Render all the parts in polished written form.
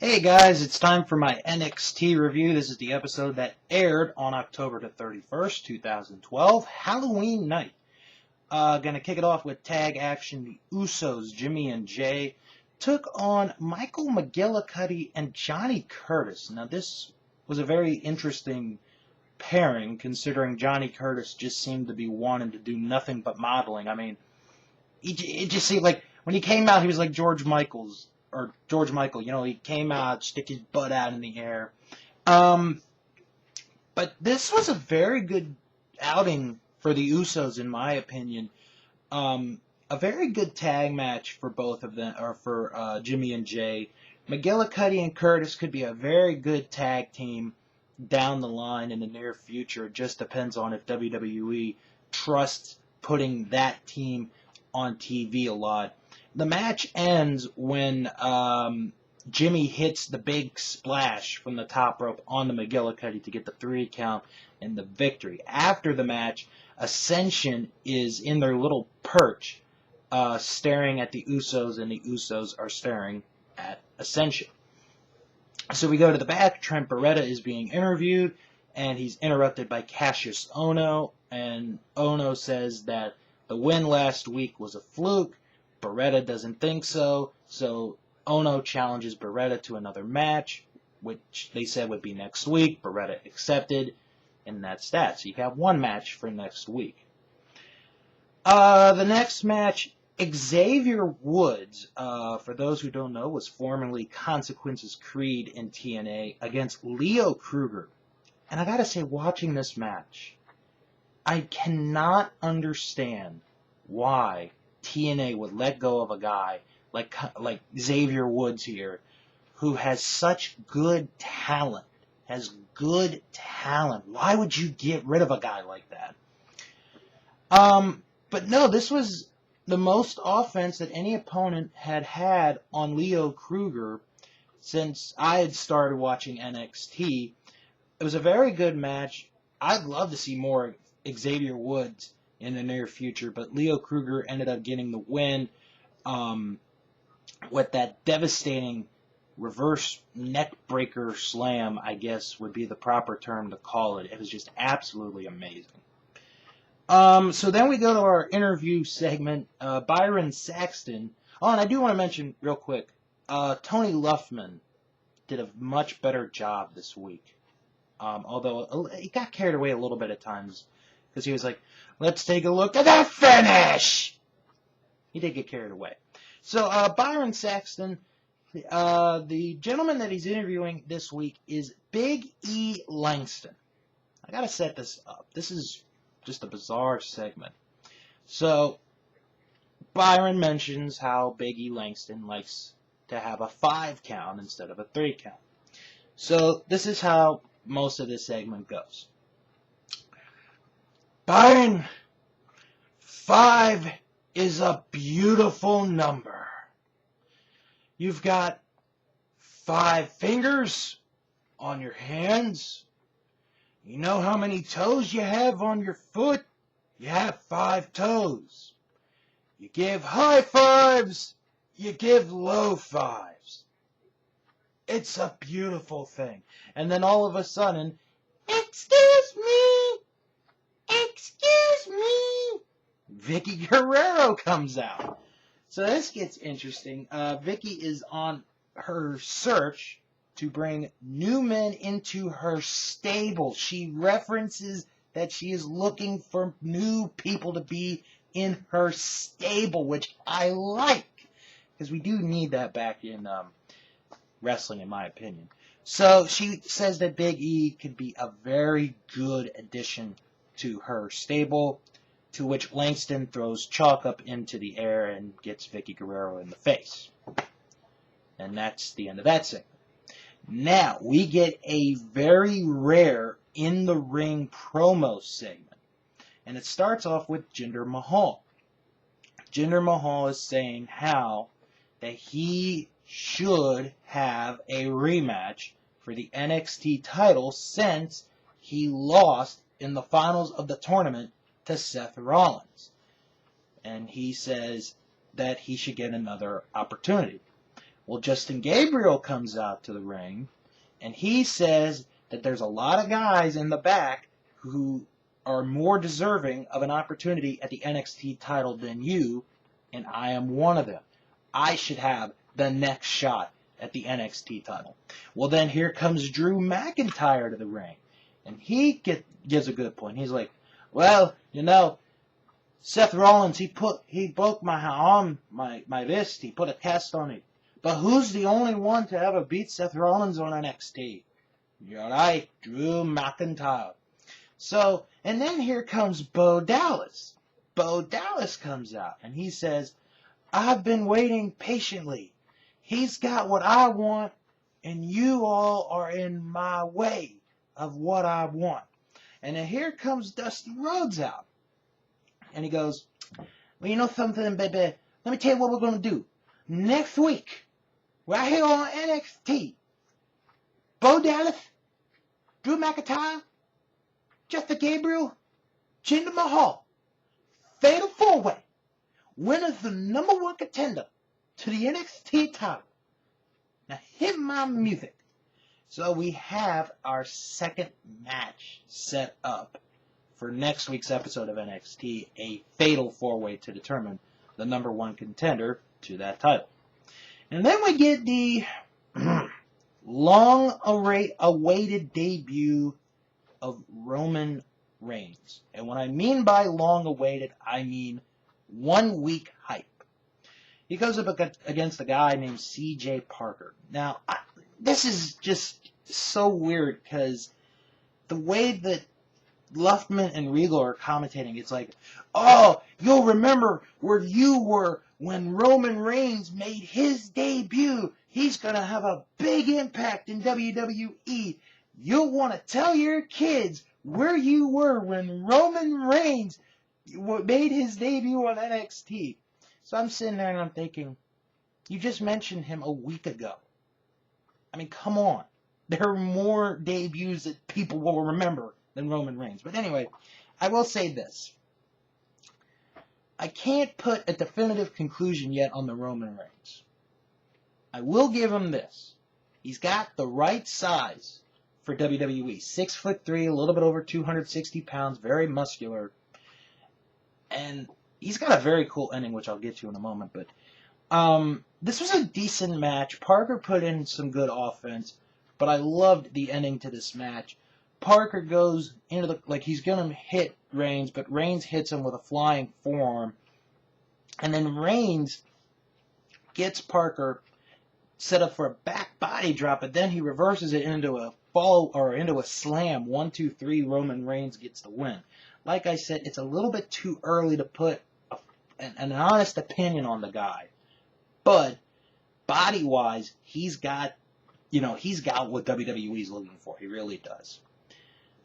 Hey guys, it's time for my NXT review. This is the episode that aired on October the 31st, 2012, Halloween night. Gonna kick it off with tag action. The Usos, Jimmy and Jay, took on Michael McGillicuddy and Johnny Curtis. Now this was a very interesting pairing, considering Johnny Curtis just seemed to be wanting to do nothing but modeling. I mean, it just seemed like when he came out, he was like George Michael, he came out, stick his butt out in the air. But this was a very good outing for the Usos, in my opinion. A very good tag match for both of them, or for Jimmy and Jay. McGillicuddy and Curtis could be a very good tag team down the line in the near future. It just depends on if WWE trusts putting that team on TV a lot. The match ends when Jimmy hits the big splash from the top rope on the McGillicuddy to get the 3 count and the victory. After the match, Ascension is in their little perch staring at the Usos, and the Usos are staring at Ascension. So we go to the back. Trent Beretta is being interviewed, and he's interrupted by Cassius Ohno, and Ohno says that the win last week was a fluke. Beretta doesn't think so, so Ohno challenges Beretta to another match, which they said would be next week. Beretta accepted, and that's that. So you have one match for next week. The next match, Xavier Woods, for those who don't know, was formerly Consequences Creed in TNA, against Leo Kruger. And I gotta say, watching this match, I cannot understand why TNA would let go of a guy like Xavier Woods here, who has such good talent. Why would you get rid of a guy like that? But no, this was the most offense that any opponent had on Leo Kruger since I had started watching NXT. It was a very good match. I'd love to see more Xavier Woods in the near future, but Leo Kruger ended up getting the win with that devastating reverse neck breaker slam, I guess would be the proper term to call it. It was just absolutely amazing. So then we go to our interview segment. Byron Saxton. Oh, and I do want to mention real quick, Tony Luffman did a much better job this week. Although he got carried away a little bit at times, because he was like, let's take a look at that finish! He did get carried away. So, Byron Saxton, the gentleman that he's interviewing this week is Big E Langston. I gotta set this up. This is just a bizarre segment. So, Byron mentions how Big E Langston likes to have a 5 count instead of a 3 count. So, this is how most of this segment goes. Byron, 5 is a beautiful number. You've got 5 fingers on your hands. You know how many toes you have on your foot? You have 5 toes. You give high fives, you give low fives. It's a beautiful thing. And then all of a sudden, excuse me, Vickie Guerrero comes out. So this gets interesting. Vickie is on her search to bring new men into her stable. She references that she is looking for new people to be in her stable, which I like, because we do need that back in wrestling, in my opinion. So she says that Big E could be a very good addition to her stable, to which Langston throws chalk up into the air and gets Vickie Guerrero in the face. And that's the end of that segment. Now, we get a very rare in-the-ring promo segment. And it starts off with Jinder Mahal. Jinder Mahal is saying how that he should have a rematch for the NXT title since he lost in the finals of the tournament to Seth Rollins. And he says that he should get another opportunity. Well, Justin Gabriel comes out to the ring, and he says that there's a lot of guys in the back who are more deserving of an opportunity at the NXT title than you, and I am one of them. I should have the next shot at the NXT title. Well, then here comes Drew McIntyre to the ring, and he gives a good point. He's like, well, Seth Rollins, he broke my arm, my wrist, he put a cast on it. But who's the only one to ever beat Seth Rollins on NXT? You're right, Drew McIntyre. So, and then here comes Bo Dallas. Bo Dallas comes out, and he says, I've been waiting patiently. He's got what I want, and you all are in my way of what I want. And then here comes Dusty Rhodes out. And he goes, well, you know something, baby? Let me tell you what we're going to do. Next week, right here on NXT, Bo Dallas, Drew McIntyre, Justin Gabriel, Jinder Mahal, Fatal 4-Way, winner's the #1 contender to the NXT title. Now hit my music. So we have our second match set up for next week's episode of NXT, a Fatal 4-Way to determine the #1 contender to that title. And then we get the long-awaited debut of Roman Reigns. And what I mean by long-awaited, I mean 1 week hype. He goes up against a guy named C.J. Parker. Now, this is just so weird because the way that Luffman and Regal are commentating, it's like, oh, you'll remember where you were when Roman Reigns made his debut. He's going to have a big impact in WWE. You'll want to tell your kids where you were when Roman Reigns made his debut on NXT. So I'm sitting there and I'm thinking, you just mentioned him a week ago. I mean, come on. There are more debuts that people will remember than Roman Reigns. But anyway, I will say this. I can't put a definitive conclusion yet on the Roman Reigns. I will give him this. He's got the right size for WWE. 6'3", a little bit over 260 pounds, very muscular. And he's got a very cool ending, which I'll get to in a moment. But this was a decent match. Parker put in some good offense, but I loved the ending to this match. Parker goes into he's going to hit Reigns, but Reigns hits him with a flying forearm. And then Reigns gets Parker set up for a back body drop, but then he reverses it into a fall or into a slam. 1, 2, 3, Roman Reigns gets the win. Like I said, it's a little bit too early to put an honest opinion on the guy. But body-wise, he's got what WWE's looking for. He really does.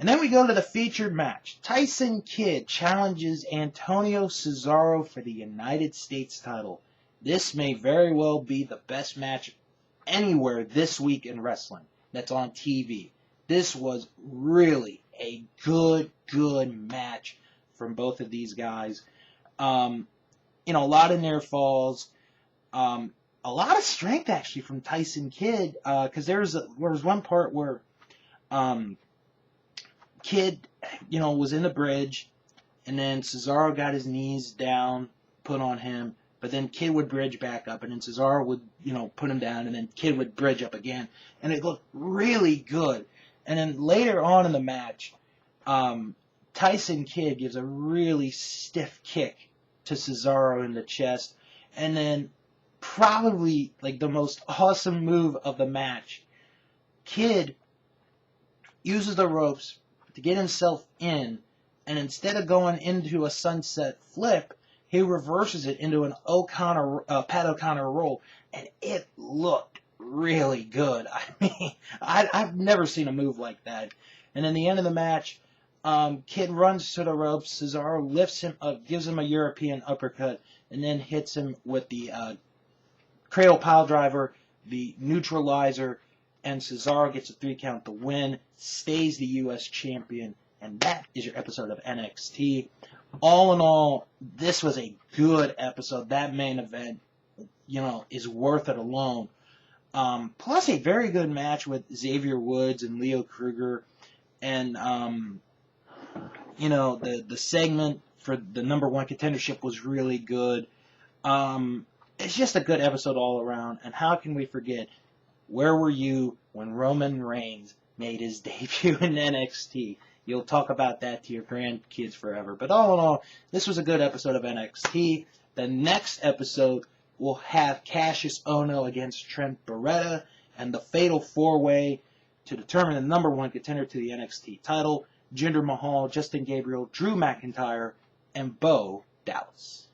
And then we go to the featured match. Tyson Kidd challenges Antonio Cesaro for the United States title. This may very well be the best match anywhere this week in wrestling that's on TV. This was really a good match from both of these guys. A lot of near falls. A lot of strength, actually, from Tyson Kidd. Because there was one part where Kidd, was in the bridge, and then Cesaro got his knees down, put on him, but then Kidd would bridge back up, and then Cesaro would, put him down, and then Kidd would bridge up again, and it looked really good. And then later on in the match, Tyson Kidd gives a really stiff kick to Cesaro in the chest, and then probably the most awesome move of the match, Kidd uses the ropes to get himself in, and instead of going into a sunset flip, he reverses it into an Pat O'Connor roll, and it looked really good. I mean, I've never seen a move like that. And in the end of the match, Kidd runs to the ropes, Cesaro lifts him up, gives him a European uppercut, and then hits him with the cradle pile driver, the neutralizer, and Cesaro gets a 3 count to win, stays the U.S. champion, and that is your episode of NXT. All in all, this was a good episode. That main event, is worth it alone. Plus a very good match with Xavier Woods and Leo Kruger. And, the segment for the number one contendership was really good. It's just a good episode all around. And how can we forget, where were you when Roman Reigns made his debut in NXT? You'll talk about that to your grandkids forever. But all in all, this was a good episode of NXT. The next episode will have Cassius Ohno against Trent Beretta and the Fatal 4-Way to determine the number one contender to the NXT title. Jinder Mahal, Justin Gabriel, Drew McIntyre, and Bo Dallas.